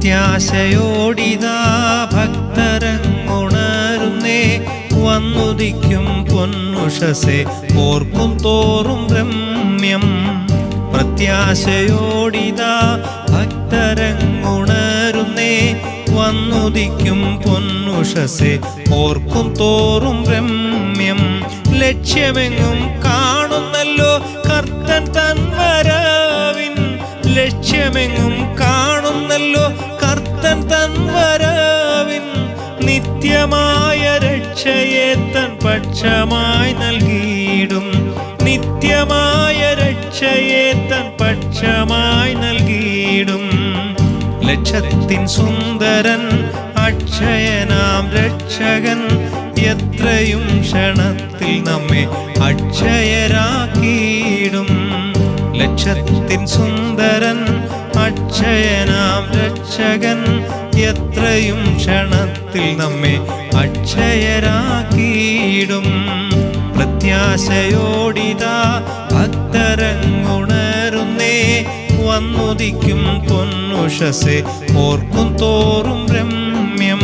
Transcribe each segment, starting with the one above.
പ്രത്യാശയോടിതാ ഭക്തരങ്ങുണരുന്നേ, വന്നുദിക്കും പൊന്നുഷസേ ഓർക്കും തോറും രമ്യം. പ്രത്യാശയോടിതാ ഭക്തരങ്ങുണരുന്നേ, വന്നുദിക്കും പൊന്നുഷസേ ഓർക്കും തോറും രമ്യം. ലക്ഷ്യമെങ്ങും കാണുന്നല്ലോ കർത്തൻ തൻ വരവിൻ, ലക്ഷ്യമെങ്ങും കാണുന്നല്ലോ കർത്തൻ തൻ വരവിൻ. നിത്യമായ രക്ഷയെ തൻ പക്ഷമായി നൽകിയിടും, നിത്യമായ രക്ഷയെ തൻ പക്ഷമായി നൽകിയിടും. ലക്ഷത്തിൻ സുന്ദരൻ അക്ഷയനാം രക്ഷകൻ, എത്രയും ക്ഷണത്തിൽ നമ്മെ അക്ഷയരാക്കിയിടും. ലക്ഷത്തിൻ സുന്ദരൻ അക്ഷയനാം രക്ഷകൻ, എത്രയും ക്ഷണത്തിൽ നമ്മെ അക്ഷയരാക്കിയിടും. പ്രത്യാശയോടിതാ ഭക്തരങ്ങുണരുന്നേ, വന്നുദിക്കും പൊന്നുഷസേ ഓർക്കും തോറും രമ്യം.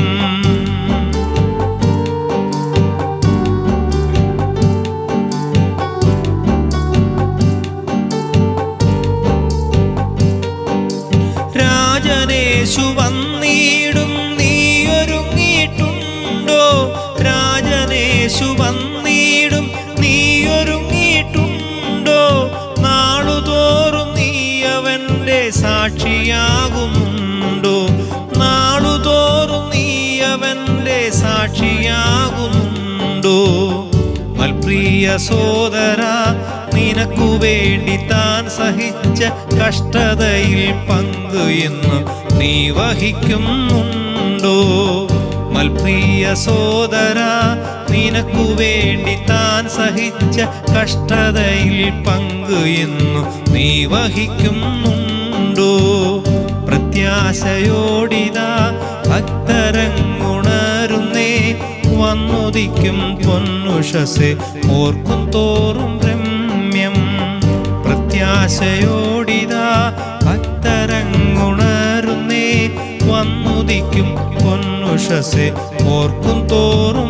രാജനേശു വന്നിടും നീയൊരുങ്ങിയിട്ടുണ്ടോ, രാജനേശു വന്നിടും നീയൊരുങ്ങിയിട്ടുണ്ടോ. നാളുതോറും നീയവൻ്റെ സാക്ഷിയാകുന്നുണ്ടോ, നാളുതോറും നീയവൻ്റെ സാക്ഷിയാകുന്നുണ്ടോ. മൽപ്രിയ സോദര, നിനക്കു വേണ്ടി താൻ സഹിച്ച കഷ്ടതയിൽ പങ്ക് എന്ന് നീ വഹിക്കുന്നുണ്ടോ. മൽപ്രിയ സോദര, നിനക്കു വേണ്ടി താൻ സഹിച്ച കഷ്ടതയിൽ പങ്ക് എന്ന് നീ വഹിക്കുന്നുണ്ടോ. പ്രത്യാശയോടിതാ ഭക്തരങ്ങുണരുന്നേ, വന്നുദിക്കും പൊന്നുഷസേ ഓർക്കും തോറും രമ്യം. പ്രത്യാശയോടിതാ ഭക്തരങ്ങുണരുന്നേ, വന്നുദിക്കും പൊന്നുഷസേ ഓർക്കും തോറും